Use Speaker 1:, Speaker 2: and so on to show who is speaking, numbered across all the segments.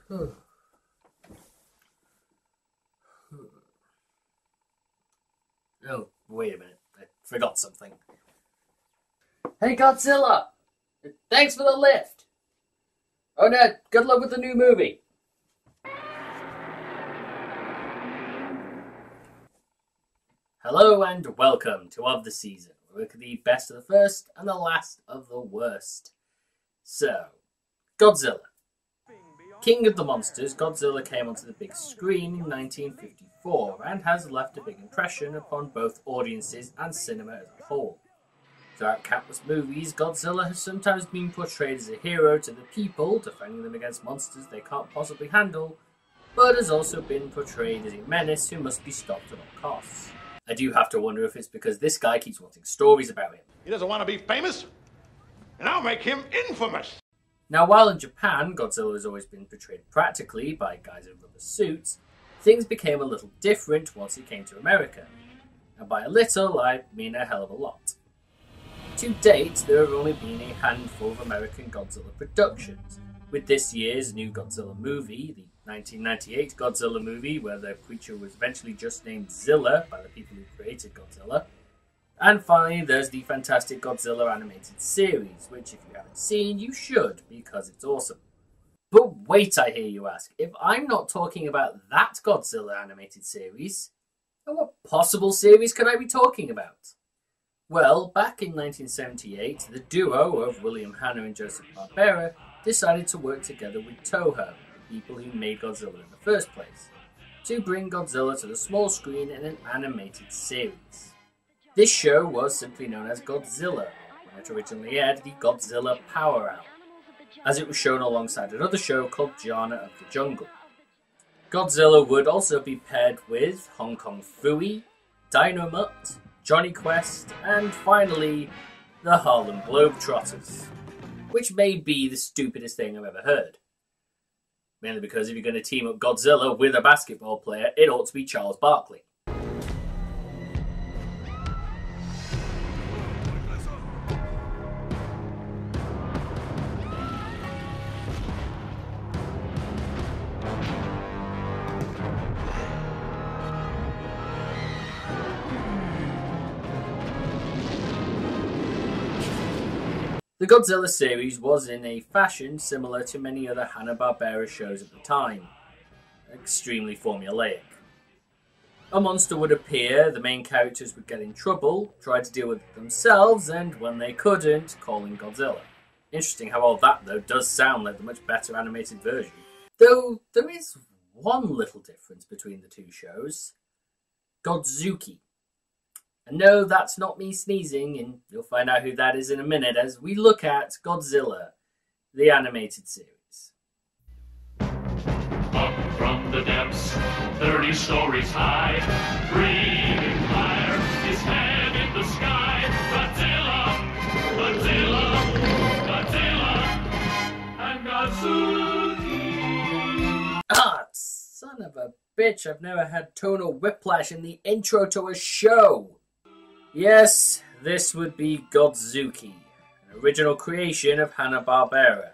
Speaker 1: Oh, wait a minute. I forgot something. Hey, Godzilla! Thanks for the lift! Oh, Ned, good luck with the new movie. Hello and welcome to Of the Season. We look at the best of the first and the last of the worst. So, Godzilla. King of the monsters, Godzilla came onto the big screen in 1954 and has left a big impression upon both audiences and cinema as a whole. Throughout countless movies, Godzilla has sometimes been portrayed as a hero to the people, defending them against monsters they can't possibly handle, but has also been portrayed as a menace who must be stopped at all costs. I do have to wonder if it's because this guy keeps wanting stories about him.
Speaker 2: He doesn't want to be famous, and I'll make him infamous.
Speaker 1: Now, while in Japan, Godzilla has always been portrayed practically by guys in rubber suits, things became a little different once he came to America. And by a little, I mean a hell of a lot. To date, there have only been a handful of American Godzilla productions, with this year's new Godzilla movie, the 1998 Godzilla movie, where the creature was eventually just named Zilla by the people who created Godzilla. And finally, there's the fantastic Godzilla animated series, which if you haven't seen, you should, because it's awesome. But wait, I hear you ask, if I'm not talking about that Godzilla animated series, then what possible series could I be talking about? Well, back in 1978, the duo of William Hanna and Joseph Barbera decided to work together with Toho, the people who made Godzilla in the first place, to bring Godzilla to the small screen in an animated series. This show was simply known as Godzilla, when it originally aired the Godzilla Power Hour, as it was shown alongside another show called Jana of the Jungle. Godzilla would also be paired with Hong Kong Phooey, Dynamut, Johnny Quest, and finally, the Harlem Globetrotters, which may be the stupidest thing I've ever heard. Mainly because if you're going to team up Godzilla with a basketball player, it ought to be Charles Barkley. The Godzilla series was in a fashion similar to many other Hanna-Barbera shows at the time, extremely formulaic. A monster would appear, the main characters would get in trouble, try to deal with it themselves, and when they couldn't, call in Godzilla. Interesting how all that, though, does sound like the much better animated version. Though there is one little difference between the two shows. Godzuki. And no, that's not me sneezing, and you'll find out who that is in a minute as we look at Godzilla, the animated series.
Speaker 3: Up from the depths, 30 stories high, breathing fire, his head in the sky. Godzilla, Godzilla, Godzilla, and Godzuki.
Speaker 1: Ah, son of a bitch, I've never had tonal whiplash in the intro to a show. Yes, this would be Godzuki, an original creation of Hanna-Barbera.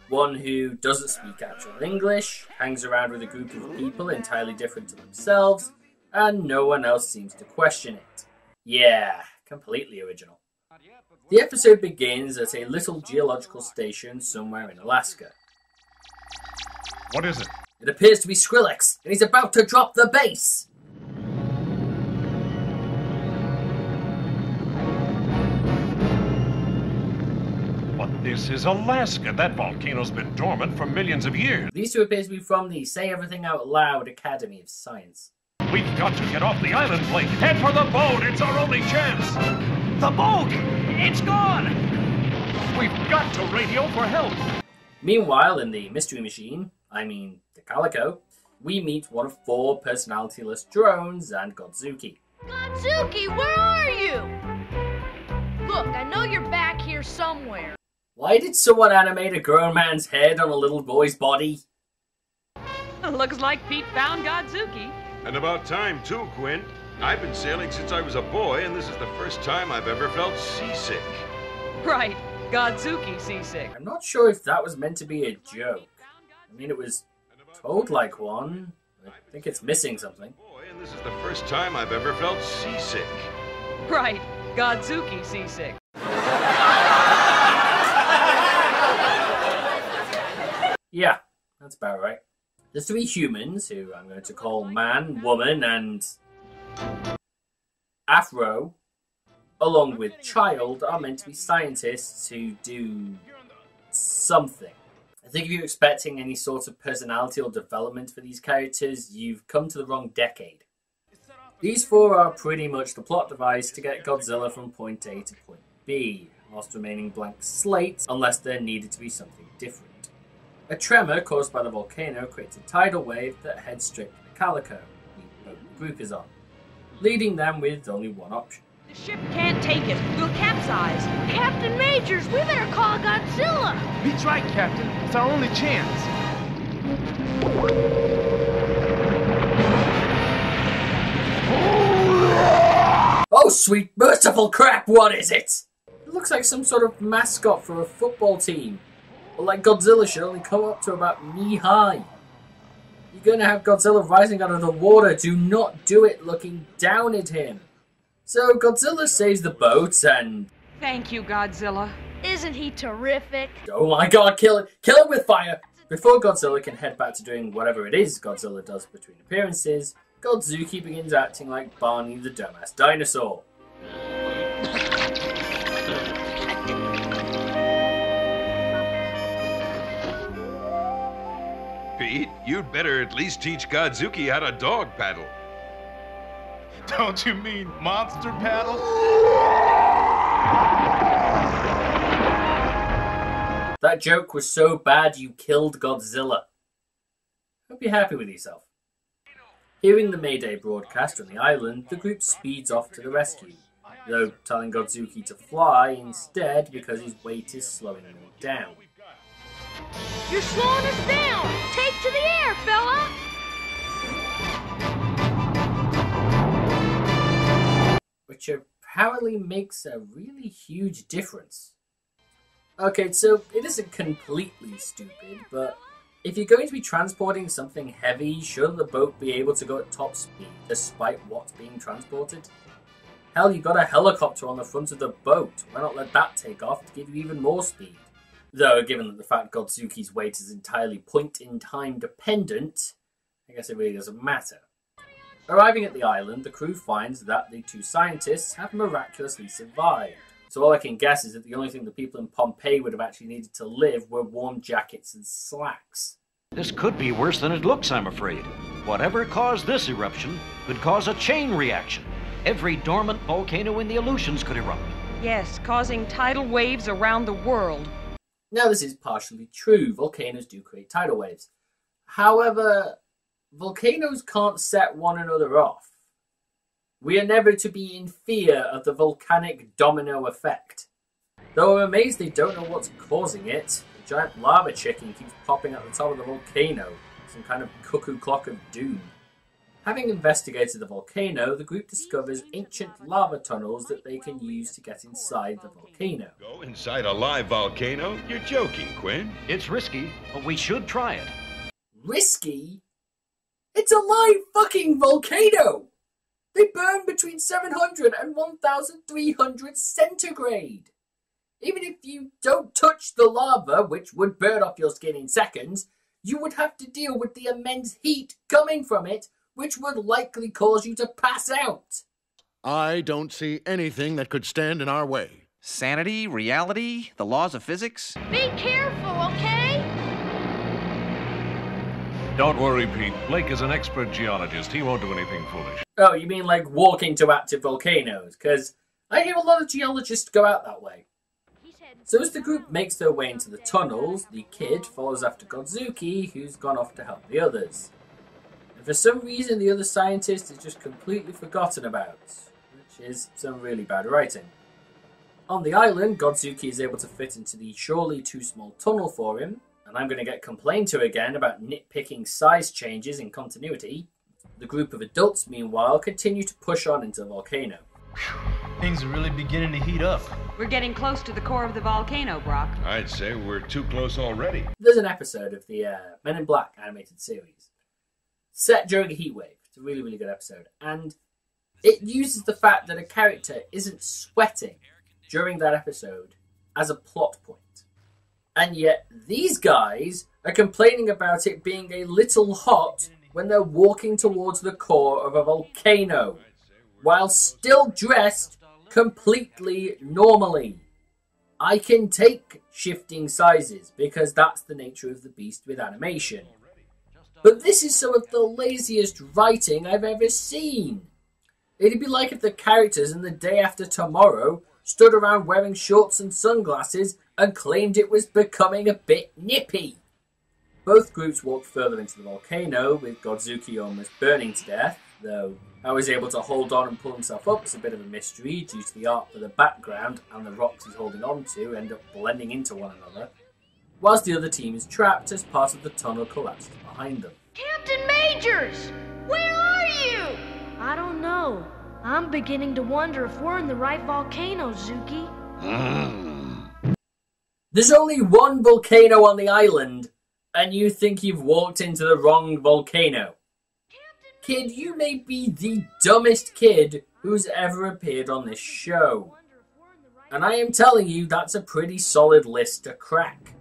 Speaker 1: One who doesn't speak actual English, hangs around with a group of people entirely different to themselves, and no one else seems to question it. Yeah, completely original. The episode begins at a little geological station somewhere in Alaska.
Speaker 2: What is it?
Speaker 1: It appears to be Skrillex, and he's about to drop the bass!
Speaker 2: But this is Alaska. That volcano's been dormant for millions of years.
Speaker 1: These two appear to be from the Say Everything Out Loud Academy of Science.
Speaker 2: We've got to get off the island, Blake. Head for the boat. It's our only chance. The boat! It's gone! We've got to radio for help.
Speaker 1: Meanwhile, in the Mystery Machine, the Calico, we meet one of 4 personality-less drones and Godzuki.
Speaker 4: Godzuki, where are you? Look, I know you're back here somewhere.
Speaker 1: Why did someone animate a grown man's head on a little boy's body?
Speaker 5: Looks like Pete found Godzuki.
Speaker 6: And about time, too, Quinn. I've been sailing since I was a boy, and this is the first time I've ever felt seasick.
Speaker 5: Right, Godzuki seasick.
Speaker 1: I'm not sure if that was meant to be a joke. I mean, it was told like one. I think it's missing something.
Speaker 6: Boy, and this is the first time I've ever felt seasick.
Speaker 5: Right, Godzuki seasick.
Speaker 1: Yeah, that's about right. The three humans, who I'm going to call Man, Woman, and Afro, along with Child, are meant to be scientists who do something. I think if you're expecting any sort of personality or development for these characters, you've come to the wrong decade. These four are pretty much the plot device to get Godzilla from point A to point B, whilst remaining blank slates unless there needed to be something different. A tremor caused by the volcano creates a tidal wave that heads straight to the Calico, the boat the group is on, leaving them with only one option.
Speaker 5: The ship can't take it. We'll capsize.
Speaker 4: Captain Majors, we better call Godzilla.
Speaker 7: Beats right, Captain. It's our only chance.
Speaker 1: Oh, sweet merciful crap, what is it? It looks like some sort of mascot for a football team. Or like Godzilla should only come up to about knee-high. You're going to have Godzilla rising out of the water. Do not do it looking down at him. So Godzilla saves the boat and...
Speaker 5: Thank you, Godzilla.
Speaker 4: Isn't he terrific?
Speaker 1: Oh my god, kill it! Kill it with fire! Before Godzilla can head back to doing whatever it is Godzilla does between appearances, Godzuki begins acting like Barney the dumbass dinosaur.
Speaker 6: Pete, you'd better at least teach Godzuki how to dog paddle.
Speaker 7: Don't you mean monster paddle?
Speaker 1: That joke was so bad you killed Godzilla. Hope you're happy with yourself. Hearing the Mayday broadcast on the island, the group speeds off to the rescue, though telling Godzuki to fly instead because his weight is slowing him down.
Speaker 4: You're slowing us down. Take to the air, fella.
Speaker 1: Which apparently makes a really huge difference. Okay, so it isn't completely stupid, but if you're going to be transporting something heavy, shouldn't the boat be able to go at top speed despite what's being transported? Hell, you got a helicopter on the front of the boat. Why not let that take off to give you even more speed? Though, given that the fact Godzuki's weight is entirely point-in-time dependent, I guess it really doesn't matter. Arriving at the island, the crew finds that the two scientists have miraculously survived. So all I can guess is that the only thing the people in Pompeii would have actually needed to live were warm jackets and slacks.
Speaker 8: This could be worse than it looks, I'm afraid. Whatever caused this eruption could cause a chain reaction. Every dormant volcano in the Aleutians could erupt.
Speaker 5: Yes, causing tidal waves around the world.
Speaker 1: Now this is partially true, volcanoes do create tidal waves. However, volcanoes can't set one another off. We are never to be in fear of the volcanic domino effect. Though I'm amazed they don't know what's causing it. The giant lava chicken keeps popping at the top of the volcano, some kind of cuckoo clock of doom. Having investigated the volcano, the group discovers ancient lava tunnels that they can use to get inside the volcano.
Speaker 6: Go inside a live volcano? You're joking, Quinn.
Speaker 8: It's risky, but we should try it.
Speaker 1: Risky? It's a live fucking volcano! They burn between 700 and 1300 centigrade. Even if you don't touch the lava, which would burn off your skin in seconds, you would have to deal with the immense heat coming from it, which would likely cause you to pass out.
Speaker 9: I don't see anything that could stand in our way.
Speaker 10: Sanity, reality, the laws of physics.
Speaker 4: Be careful, okay?
Speaker 2: Don't worry, Pete. Blake is an expert geologist. He won't do anything foolish.
Speaker 1: Oh, you mean like walking to active volcanoes? Because I hear a lot of geologists go out that way. So as the group makes their way into the tunnels, the kid follows after Godzuki, who's gone off to help the others. And for some reason, the other scientist is just completely forgotten about, which is some really bad writing. On the island, Godzuki is able to fit into the surely too small tunnel for him, and I'm going to get complained to again about nitpicking size changes in continuity. The group of adults, meanwhile, continue to push on into the volcano.
Speaker 7: Things are really beginning to heat up.
Speaker 5: We're getting close to the core of the volcano, Brock.
Speaker 6: I'd say we're too close already.
Speaker 1: There's an episode of the Men in Black animated series set during a heat wave. It's a really, really good episode. And it uses the fact that a character isn't sweating during that episode as a plot point. And yet these guys are complaining about it being a little hot when they're walking towards the core of a volcano, while still dressed completely normally. I can take shifting sizes because that's the nature of the beast with animation. But this is some of the laziest writing I've ever seen. It'd be like if the characters in The Day After Tomorrow stood around wearing shorts and sunglasses and claimed it was becoming a bit nippy. Both groups walked further into the volcano, with Godzuki almost burning to death, though how he's able to hold on and pull himself up is a bit of a mystery due to the art for the background and the rocks he's holding on to end up blending into one another, whilst the other team is trapped as part of the tunnel collapses behind them.
Speaker 4: Captain Majors! Where are you?
Speaker 11: I don't know. I'm beginning to wonder if we're in the right volcano, Zuki.
Speaker 1: There's only one volcano on the island, and you think you've walked into the wrong volcano. Kid, you may be the dumbest kid who's ever appeared on this show. And I am telling you, that's a pretty solid list to crack.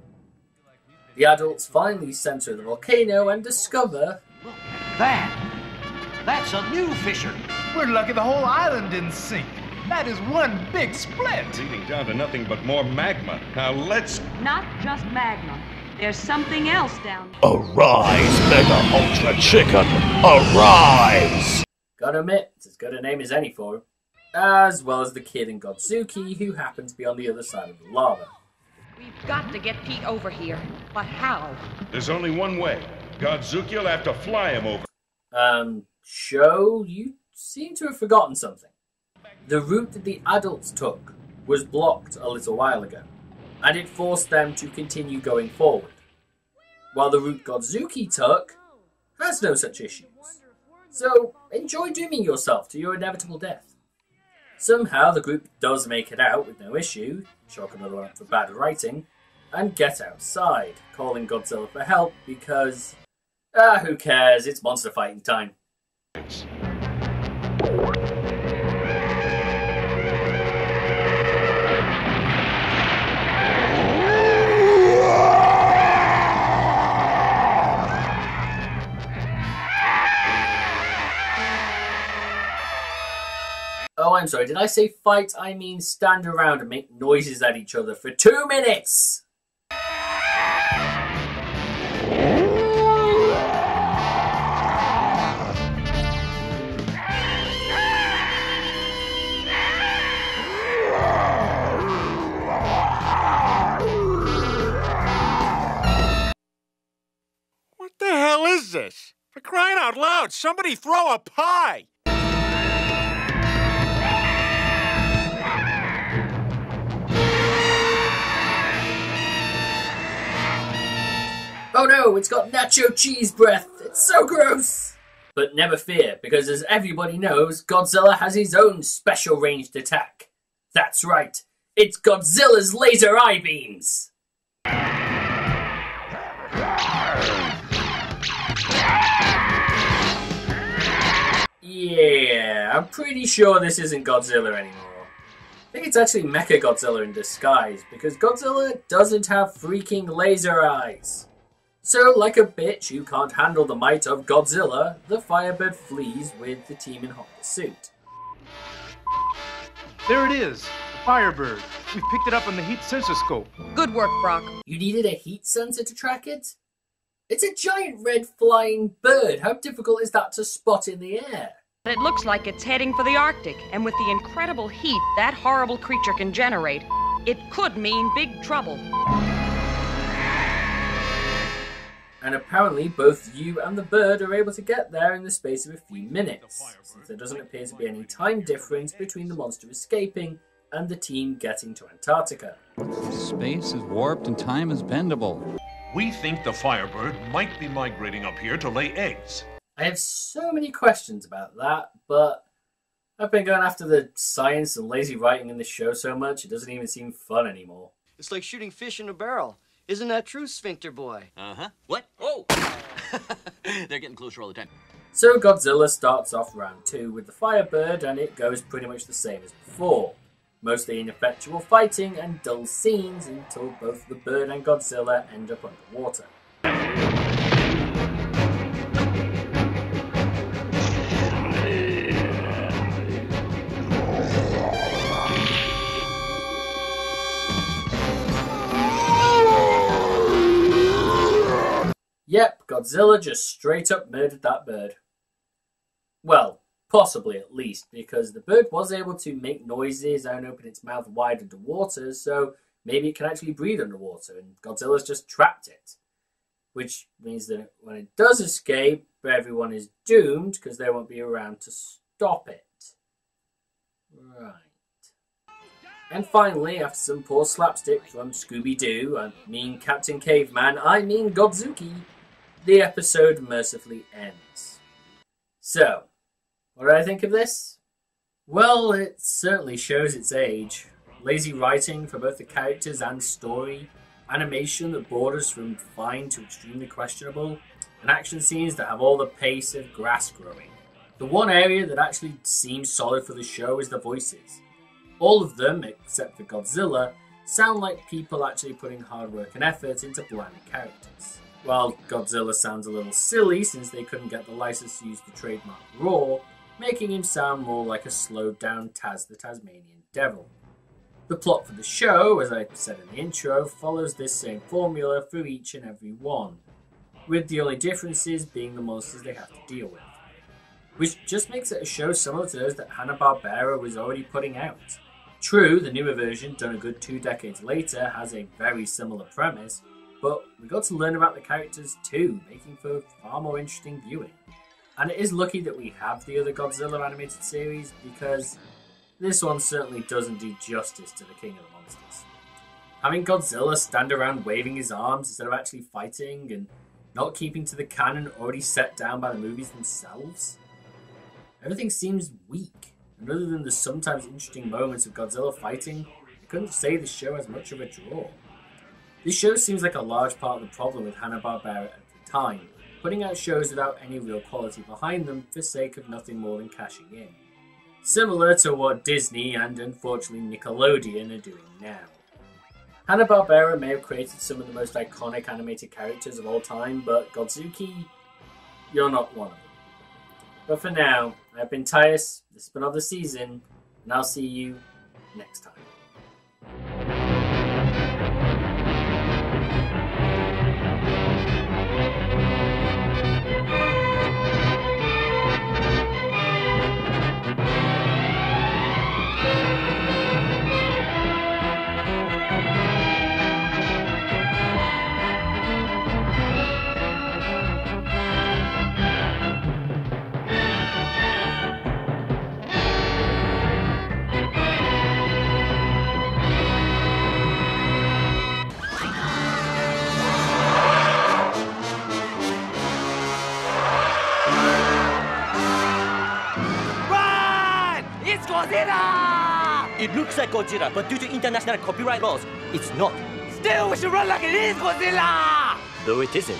Speaker 1: The adults finally center the volcano and discover...
Speaker 8: Look at that! That's a new fissure!
Speaker 7: We're lucky the whole island didn't sink. That is one big split.
Speaker 6: Leading down to nothing but more magma. Now let's...
Speaker 5: Not just magma. There's something else down there.
Speaker 2: Arise, Mega Ultra Chicken! Arise!
Speaker 1: Gotta admit, it's as good a name as any for him. As well as the kid in Godzuki, who happened to be on the other side of the lava.
Speaker 5: We've got to get Pete over here. But how?
Speaker 6: There's only one way. Godzuki will have to fly him over.
Speaker 1: Sho, you seem to have forgotten something. The route that the adults took was blocked a little while ago, and it forced them to continue going forward, while the route Godzuki took has no such issues. So enjoy dooming yourself to your inevitable death. Somehow the group does make it out with no issue, chalk another one up for bad writing, and get outside, calling Godzilla for help because, who cares, it's monster fighting time. Oh, I'm sorry, did I say fight? I mean stand around and make noises at each other for 2 minutes!
Speaker 9: What the hell is this? For crying out loud, somebody throw a pie!
Speaker 1: Oh no, it's got nacho cheese breath. It's so gross. But never fear, because as everybody knows, Godzilla has his own special ranged attack. That's right, it's Godzilla's laser eye beams. Yeah, I'm pretty sure this isn't Godzilla anymore. I think it's actually Mechagodzilla in disguise, because Godzilla doesn't have freaking laser eyes. So, like a bitch who can't handle the might of Godzilla, the Firebird flees with the team in hot pursuit.
Speaker 7: There it is, the Firebird. We've picked it up on the heat sensor scope.
Speaker 5: Good work, Brock.
Speaker 1: You needed a heat sensor to track it? It's a giant red flying bird. How difficult is that to spot in the air?
Speaker 5: It looks like it's heading for the Arctic, and with the incredible heat that horrible creature can generate, it could mean big trouble.
Speaker 1: And apparently both you and the bird are able to get there in the space of a few minutes, since there doesn't appear to be any time difference between the monster escaping and the team getting to Antarctica.
Speaker 12: Space is warped and time is bendable.
Speaker 2: We think the Firebird might be migrating up here to lay eggs.
Speaker 1: I have so many questions about that, but I've been going after the science and lazy writing in this show so much, it doesn't even seem fun anymore.
Speaker 13: It's like shooting fish in a barrel. Isn't that true, Sphincter Boy?
Speaker 14: Uh-huh. What? Oh! They're getting closer all the time.
Speaker 1: So Godzilla starts off round 2 with the Firebird, and it goes pretty much the same as before. Mostly ineffectual fighting and dull scenes until both the bird and Godzilla end up underwater. Yep, Godzilla just straight up murdered that bird. Well, possibly at least, because the bird was able to make noises and open its mouth wide underwater, so maybe it can actually breathe underwater, and Godzilla's just trapped it. Which means that when it does escape, everyone is doomed, because they won't be around to stop it. Right. And finally, after some poor slapstick from Scooby-Doo, I mean Captain Caveman, I mean Godzuki, the episode mercifully ends. So, what do I think of this? Well, it certainly shows its age. Lazy writing for both the characters and story, animation that borders from fine to extremely questionable, and action scenes that have all the pace of grass growing. The one area that actually seems solid for the show is the voices. All of them, except for Godzilla, sound like people actually putting hard work and effort into bland characters. While Godzilla sounds a little silly since they couldn't get the license to use the trademark roar, making him sound more like a slowed down Taz the Tasmanian Devil. The plot for the show, as I said in the intro, follows this same formula through each and every one, with the only differences being the monsters they have to deal with. Which just makes it a show similar to those that Hanna-Barbera was already putting out. True, the newer version, done a good 2 decades later, has a very similar premise, but we got to learn about the characters too, making for far more interesting viewing. And it is lucky that we have the other Godzilla animated series, because this one certainly doesn't do justice to the King of the Monsters. Having Godzilla stand around waving his arms instead of actually fighting, and not keeping to the canon already set down by the movies themselves. Everything seems weak, and other than the sometimes interesting moments of Godzilla fighting, I couldn't say the show has much of a draw. This show seems like a large part of the problem with Hanna-Barbera at the time, putting out shows without any real quality behind them for sake of nothing more than cashing in. Similar to what Disney and unfortunately Nickelodeon are doing now. Hanna-Barbera may have created some of the most iconic animated characters of all time, but Godzuki, you're not one of them. But for now, I've been Tyas, this has been another season, and I'll see you next time.
Speaker 15: Godzilla! It looks like Godzilla, but due to international copyright laws, it's not. Still, we should run like it is Godzilla! Though it isn't.